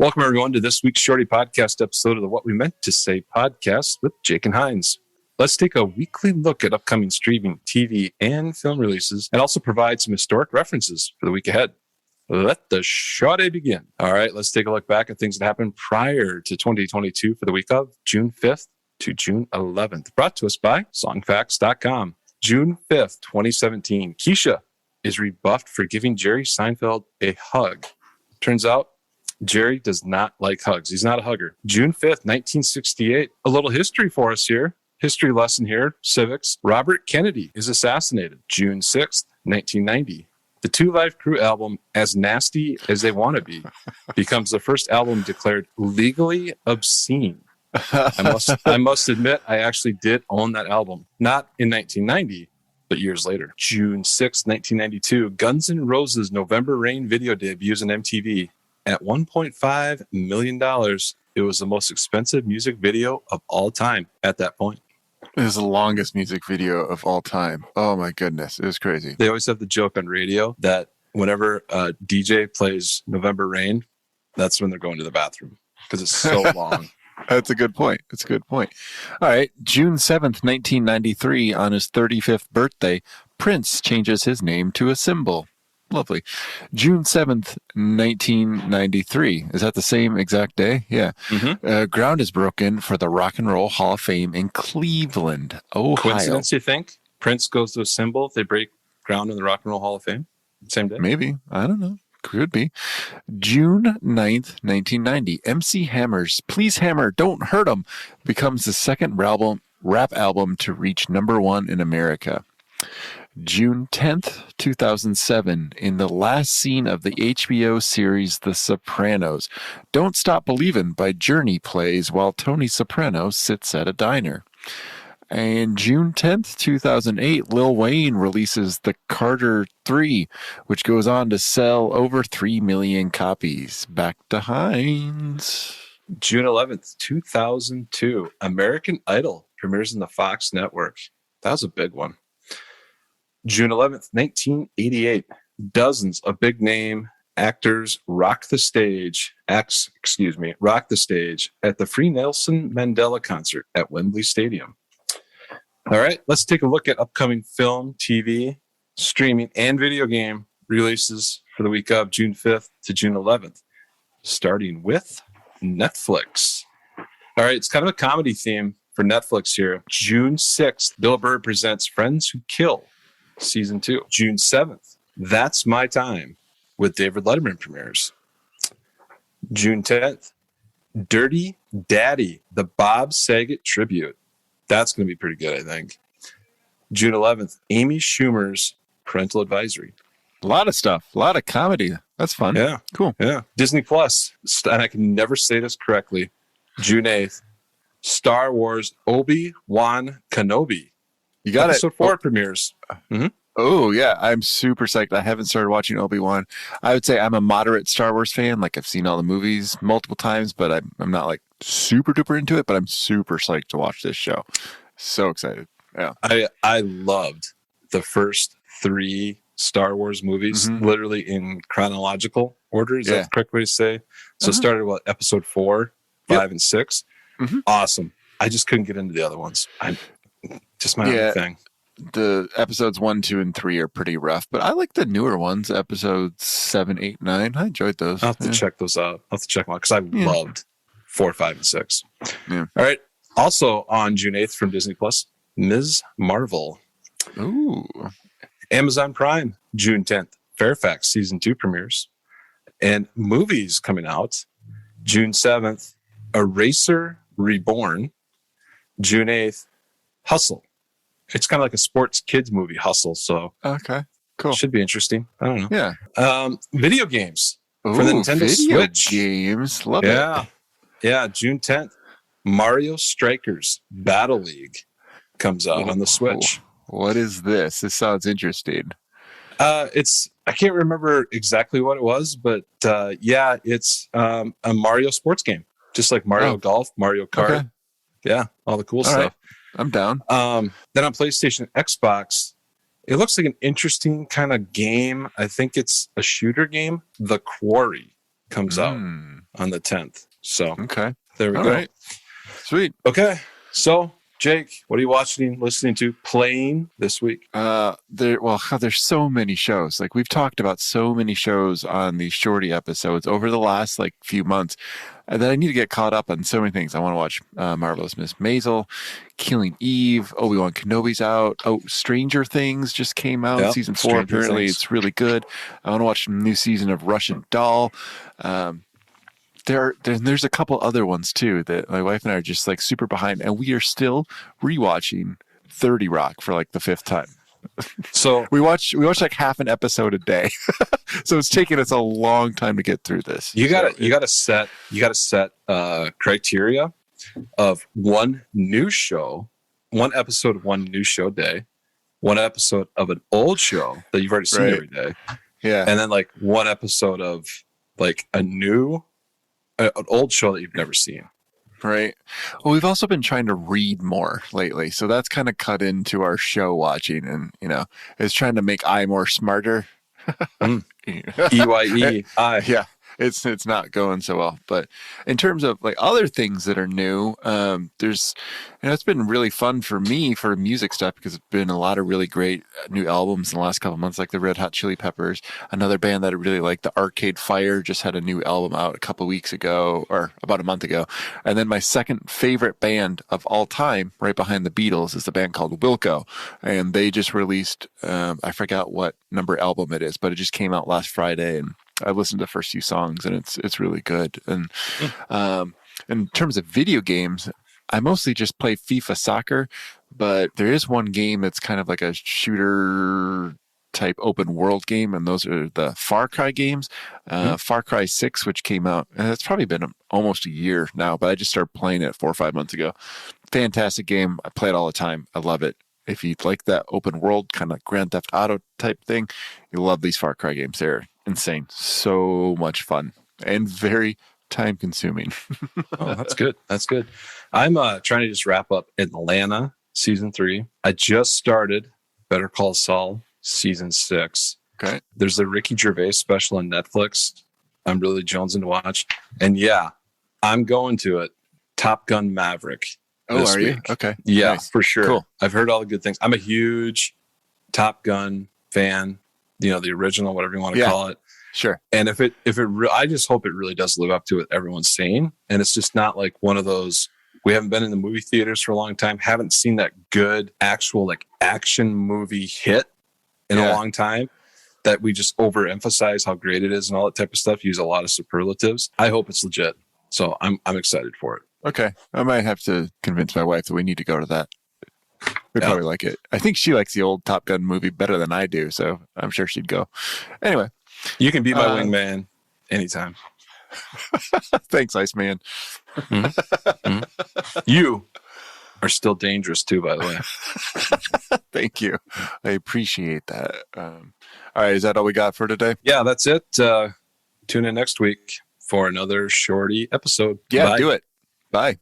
Welcome, everyone, to this week's Shorty podcast episode of the What We Meant to Say podcast with Jake and Hines. Let's take a weekly look at upcoming streaming, TV, and film releases, and also provide some historic references for the week ahead. Let the Shorty begin. All right, let's take a look back at things that happened prior to 2022 for the week of June 5th to June 11th. Brought to us by songfacts.com. June 5th, 2017. Keisha is rebuffed for giving Jerry Seinfeld a hug. Turns out, Jerry does not like hugs. He's not a hugger. June 5th, 1968. A little history for us here. History lesson here. Civics. Robert Kennedy is assassinated. June 6th, 1990. The Two Live Crew album, As Nasty as They Want to Be, becomes the first album declared legally obscene. I must admit, I actually did own that album. Not in 1990, but years later. June 6th, 1992. Guns N' Roses' November Rain video debuts on MTV. At $1.5 million, it was the most expensive music video of all time at that point. It was the longest music video of all time. Oh my goodness. It was crazy. They always have the joke on radio that whenever a DJ plays November Rain, that's when they're going to the bathroom because it's so long. That's a good point. That's a good point. All right. June 7th, 1993, on his 35th birthday, Prince changes his name to a symbol. Lovely. June 7th, 1993. Is that the same exact day? Yeah. Mm-hmm. Ground is broken for the Rock and Roll Hall of Fame in Cleveland, Ohio. Coincidence, you think? Prince goes to a symbol, they break ground in the Rock and Roll Hall of Fame? Same day? Maybe. I don't know. Could be. June 9th, 1990. MC Hammer's Please Hammer, Don't Hurt 'Em becomes the second rap album to reach number one in America. June 10th, 2007, in the last scene of the HBO series The Sopranos, Don't Stop Believin' by Journey plays while Tony Soprano sits at a diner. And June 10th, 2008, Lil Wayne releases The Carter 3, which goes on to sell over 3 million copies. Back to Hines. June 11th, 2002, American Idol premieres on the Fox network. That was a big one. June 11th, 1988, dozens of big-name actors rock the stage at the Free Nelson Mandela concert at Wembley Stadium. All right, let's take a look at upcoming film, TV, streaming, and video game releases for the week of June 5th to June 11th, starting with Netflix. All right, it's kind of a comedy theme for Netflix here. June 6th, Bill Burr presents Friends Who Kill, Season 2. June 7th, That's My Time with David Letterman premieres. June 10th, Dirty Daddy, the Bob Saget tribute. That's going to be pretty good, I think. June 11th, Amy Schumer's Parental Advisory. A lot of stuff. A lot of comedy. That's fun. Yeah. Cool. Yeah. Disney Plus, and I can never say this correctly, June 8th, Star Wars Obi-Wan Kenobi. You got Episode 4 premieres. Mm-hmm. Oh, yeah. I'm super psyched. I haven't started watching Obi-Wan. I would say I'm a moderate Star Wars fan. Like, I've seen all the movies multiple times, but I'm not, like, super duper into it, but I'm super psyched to watch this show. So excited. Yeah. I loved the first 3 Star Wars movies, literally in chronological order. Is that the correct way to say? So it started with episode 4, 5, and 6. Mm-hmm. Awesome. I just couldn't get into the other ones. Just my own thing. The episodes 1, 2, and 3 are pretty rough, but I like the newer ones, episodes 7, 8, 9. I enjoyed those. I'll have to check those out. I'll have to check them out because I loved 4, 5, and 6. Yeah. All right. Also on June 8th from Disney Plus, Ms. Marvel. Ooh. Amazon Prime, June 10th, Fairfax Season 2 premieres. And movies coming out, June 7th, Eraser Reborn. June 8th, Hustle. It's kind of like a sports kids movie, Hustle. So okay, cool. Should be interesting. I don't know. Yeah. Video games for the Nintendo Switch. Games. Love it. Yeah. June 10th, Mario Strikers Battle League comes out on the Switch. What is this? This sounds interesting. I can't remember exactly what it was, but it's a Mario sports game, just like Mario Golf, Mario Kart. Okay. Yeah, all the cool stuff. Right. I'm down. Then on PlayStation, Xbox, it looks like an interesting kind of game. I think it's a shooter game, The Quarry. comes out on the 10th. So okay. there we All go. right. Sweet. Okay. So, Jake, what are you watching, listening to, playing this week? There's so many shows. Like, we've talked about so many shows on the Shorty episodes over the last like few months that I need to get caught up on so many things. I want to watch Marvelous Miss Maisel, Killing Eve, Obi-Wan Kenobi's out. Oh, Stranger Things just came out, Yep, season 4. Stranger Apparently, Things. it's really good. I want to watch a new season of Russian Doll. There's a couple other ones too that my wife and I are just like super behind, and we are still rewatching 30 Rock for like the 5th time. So we watch like half an episode a day, so it's taking us a long time to get through this. you gotta set criteria of one episode of one new show day, one episode of an old show that you've already seen every day, and then like one episode of like an old show that you've never seen. Right. Well, we've also been trying to read more lately, so that's kind of cut into our show watching, and it's trying to make I more smarter. EYEI. Yeah, it's not going so well. But in terms of like other things that are new, there's it's been really fun for me for music stuff because it's been a lot of really great new albums in the last couple of months, like the Red Hot Chili Peppers. Another band that I really like, the Arcade Fire, just had a new album out a couple of weeks ago, or about a month ago. And then my second favorite band of all time, right behind the Beatles, is the band called Wilco, and they just released I forgot what number album it is, but it just came out last Friday, and I listened to the first few songs, and it's really good. And in terms of video games, I mostly just play FIFA soccer, but there is one game that's kind of like a shooter type open world game, and those are the Far Cry games. Far Cry 6, which came out, and it's probably been almost a year now, but I just started playing it 4 or 5 months ago. Fantastic game. I play it all the time. I love it. If you like that open world kind of Grand Theft Auto type thing, you love these Far Cry games. They're insane. So much fun and very time consuming. Oh, that's good. That's good. I'm trying to just wrap up Atlanta season 3. I just started Better Call Saul season 6. Okay. There's the Ricky Gervais special on Netflix. I'm really jonesing to watch. And yeah, I'm going to it. Top Gun Maverick. Oh, are you? Week. Okay. Yeah, nice. For sure. Cool. I've heard all the good things. I'm a huge Top Gun fan. The original, whatever you want to call it. Sure. And I just hope it really does live up to what everyone's saying. And it's just not like one of those, we haven't been in the movie theaters for a long time, haven't seen that good actual like action movie hit in a long time, that we just overemphasize how great it is and all that type of stuff, use a lot of superlatives. I hope it's legit. So I'm excited for it. Okay. I might have to convince my wife that we need to go to that. We'd probably like it. I think she likes the old Top Gun movie better than I do, so I'm sure she'd go. Anyway. You can be my wingman anytime. Thanks, Iceman. You are still dangerous too, by the way. Thank you. I appreciate that. All right. Is that all we got for today? Yeah, that's it. Tune in next week for another Shorty episode. Yeah, Bye. do it. Bye.